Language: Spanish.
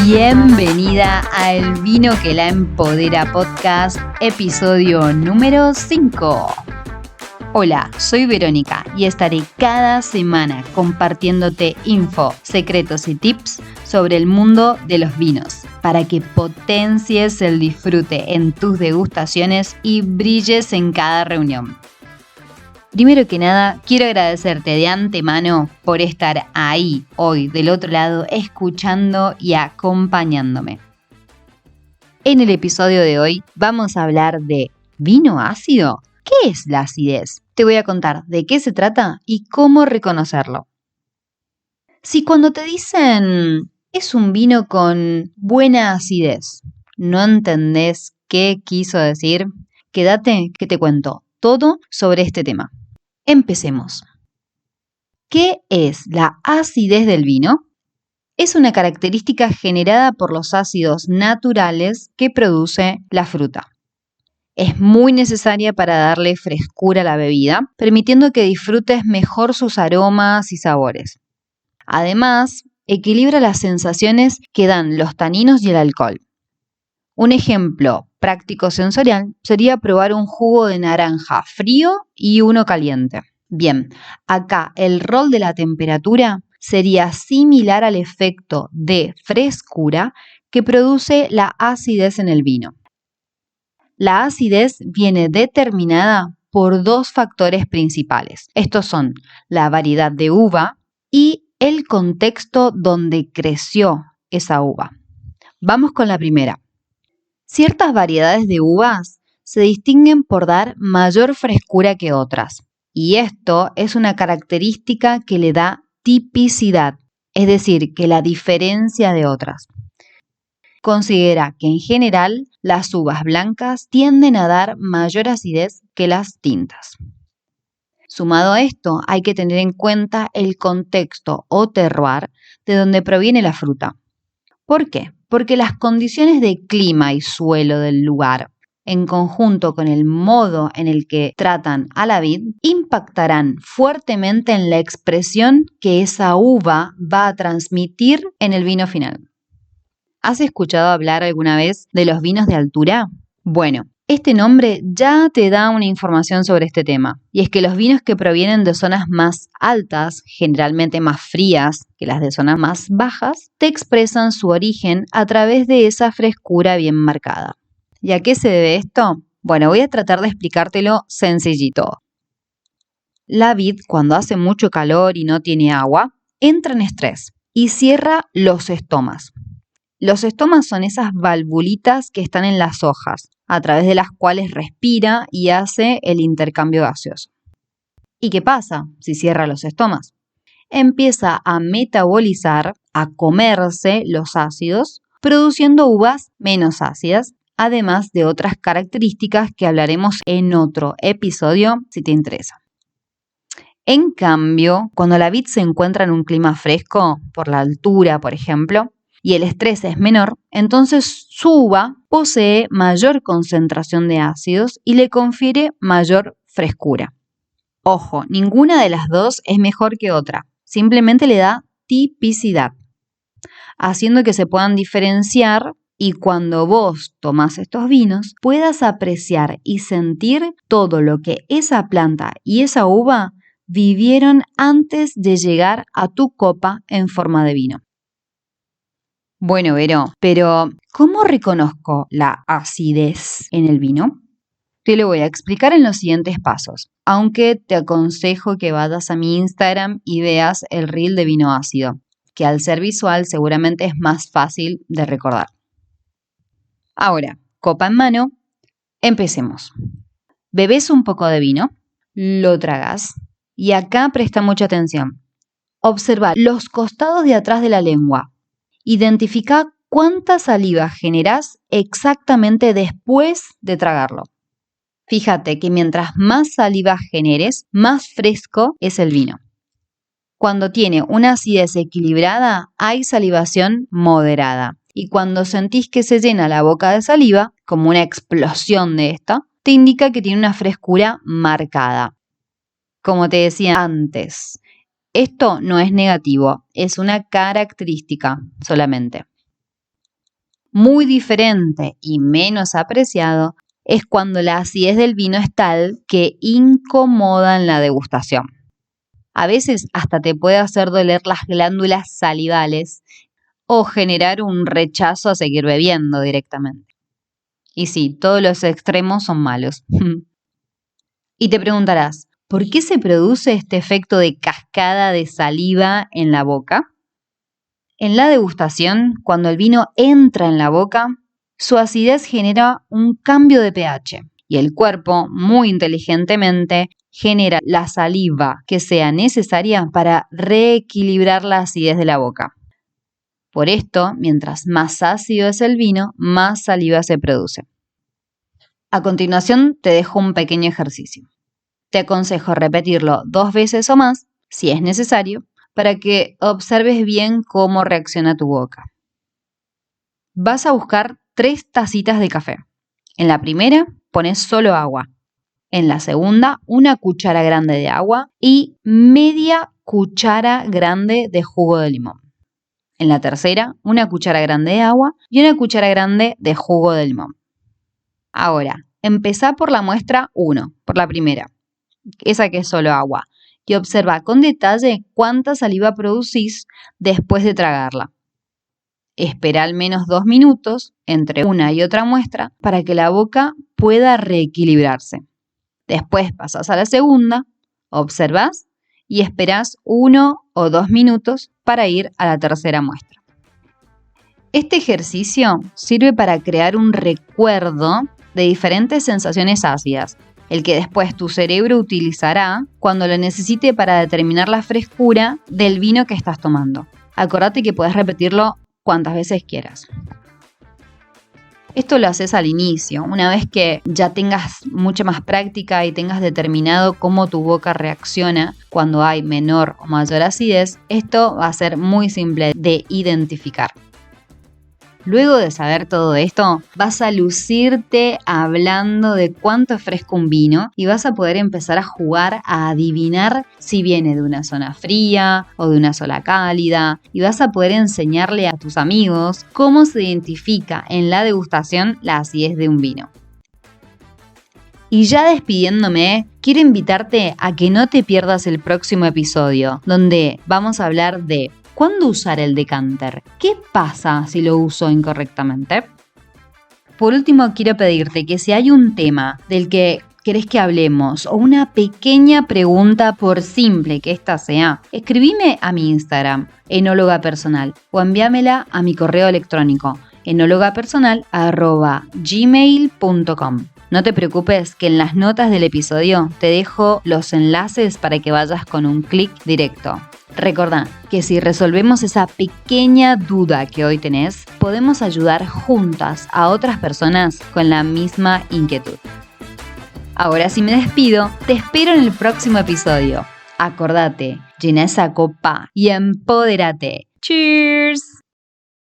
Bienvenida a El Vino que la Empodera Podcast, episodio número 5. Hola, soy Verónica y estaré cada semana compartiéndote info, secretos y tips sobre el mundo de los vinos para que potencies el disfrute en tus degustaciones y brilles en cada reunión. Primero que nada, quiero agradecerte de antemano por estar ahí hoy del otro lado escuchando y acompañándome. En el episodio de hoy vamos a hablar de ¿vino ácido? ¿Qué es la acidez? Te voy a contar de qué se trata y cómo reconocerlo. Si cuando te dicen es un vino con buena acidez, no entendés qué quiso decir, quédate que te cuento todo sobre este tema. Empecemos. ¿Qué es la acidez del vino? Es una característica generada por los ácidos naturales que produce la fruta. Es muy necesaria para darle frescura a la bebida, permitiendo que disfrutes mejor sus aromas y sabores. Además, equilibra las sensaciones que dan los taninos y el alcohol. Un ejemplo práctico sensorial sería probar un jugo de naranja frío y uno caliente. Bien, acá el rol de la temperatura sería similar al efecto de frescura que produce la acidez en el vino. La acidez viene determinada por dos factores principales. Estos son la variedad de uva y el contexto donde creció esa uva. Vamos con la primera. Ciertas variedades de uvas se distinguen por dar mayor frescura que otras, y esto es una característica que le da tipicidad, es decir, que la diferencia de otras. Considera que en general las uvas blancas tienden a dar mayor acidez que las tintas. Sumado a esto, hay que tener en cuenta el contexto o terroir de donde proviene la fruta. ¿Por qué? Porque las condiciones de clima y suelo del lugar, en conjunto con el modo en el que tratan a la vid, impactarán fuertemente en la expresión que esa uva va a transmitir en el vino final. ¿Has escuchado hablar alguna vez de los vinos de altura? Bueno, este nombre ya te da una información sobre este tema, y es que los vinos que provienen de zonas más altas, generalmente más frías que las de zonas más bajas, te expresan su origen a través de esa frescura bien marcada. ¿Y a qué se debe esto? Bueno, voy a tratar de explicártelo sencillito. La vid, cuando hace mucho calor y no tiene agua, entra en estrés y cierra los estomas. Los estomas son esas valvulitas que están en las hojas, a través de las cuales respira y hace el intercambio gaseoso. ¿Y qué pasa si cierra los estomas? Empieza a metabolizar, a comerse los ácidos, produciendo uvas menos ácidas, además de otras características que hablaremos en otro episodio si te interesa. En cambio, cuando la vid se encuentra en un clima fresco, por la altura, por ejemplo, y el estrés es menor, entonces su uva posee mayor concentración de ácidos y le confiere mayor frescura. Ojo, ninguna de las dos es mejor que otra, simplemente le da tipicidad, haciendo que se puedan diferenciar y cuando vos tomás estos vinos puedas apreciar y sentir todo lo que esa planta y esa uva vivieron antes de llegar a tu copa en forma de vino. Bueno, Vero, pero ¿cómo reconozco la acidez en el vino? Te lo voy a explicar en los siguientes pasos, aunque te aconsejo que vayas a mi Instagram y veas el reel de vino ácido, que al ser visual seguramente es más fácil de recordar. Ahora, copa en mano, empecemos. Bebes un poco de vino, lo tragas y acá presta mucha atención. Observa los costados de atrás de la lengua. Identifica cuánta saliva generás exactamente después de tragarlo. Fíjate que mientras más saliva generes, más fresco es el vino. Cuando tiene una acidez equilibrada, hay salivación moderada. Y cuando sentís que se llena la boca de saliva, como una explosión de esta, te indica que tiene una frescura marcada. Como te decía antes, esto no es negativo, es una característica solamente. Muy diferente y menos apreciado es cuando la acidez del vino es tal que incomoda en la degustación. A veces hasta te puede hacer doler las glándulas salivales o generar un rechazo a seguir bebiendo directamente. Y sí, todos los extremos son malos. Y te preguntarás, ¿por qué se produce este efecto de cascada de saliva en la boca? En la degustación, cuando el vino entra en la boca, su acidez genera un cambio de pH y el cuerpo, muy inteligentemente, genera la saliva que sea necesaria para reequilibrar la acidez de la boca. Por esto, mientras más ácido es el vino, más saliva se produce. A continuación, te dejo un pequeño ejercicio. Te aconsejo repetirlo 2 veces o más, si es necesario, para que observes bien cómo reacciona tu boca. Vas a buscar 3 tacitas de café. En la primera, pones solo agua. En la segunda, 1 cuchara grande de agua y media cuchara grande de jugo de limón. En la tercera, 1 cuchara grande de agua y 1 cuchara grande de jugo de limón. Ahora, empezá por la muestra 1, por la primera, esa que es solo agua, y observa con detalle cuánta saliva producís después de tragarla. Espera al menos 2 minutos entre una y otra muestra para que la boca pueda reequilibrarse. Después pasás a la segunda, observás y esperás 1 o 2 minutos para ir a la tercera muestra. Este ejercicio sirve para crear un recuerdo de diferentes sensaciones ácidas, el que después tu cerebro utilizará cuando lo necesite para determinar la frescura del vino que estás tomando. Acordate que puedes repetirlo cuantas veces quieras. Esto lo haces al inicio, una vez que ya tengas mucha más práctica y tengas determinado cómo tu boca reacciona cuando hay menor o mayor acidez, esto va a ser muy simple de identificar. Luego de saber todo esto, vas a lucirte hablando de cuánto es fresco un vino y vas a poder empezar a jugar a adivinar si viene de una zona fría o de una zona cálida y vas a poder enseñarle a tus amigos cómo se identifica en la degustación la acidez de un vino. Y ya despidiéndome, quiero invitarte a que no te pierdas el próximo episodio, donde vamos a hablar de ¿cuándo usar el decanter? ¿Qué pasa si lo uso incorrectamente? Por último, quiero pedirte que si hay un tema del que querés que hablemos o una pequeña pregunta, por simple que ésta sea, escribime a mi Instagram, enóloga personal, o envíamela a mi correo electrónico, enólogapersonal@gmail.com. No te preocupes que en las notas del episodio te dejo los enlaces para que vayas con un clic directo. Recordá que si resolvemos esa pequeña duda que hoy tenés, podemos ayudar juntas a otras personas con la misma inquietud. Ahora sí me despido, te espero en el próximo episodio. Acordate, llena esa copa y empodérate. ¡Cheers!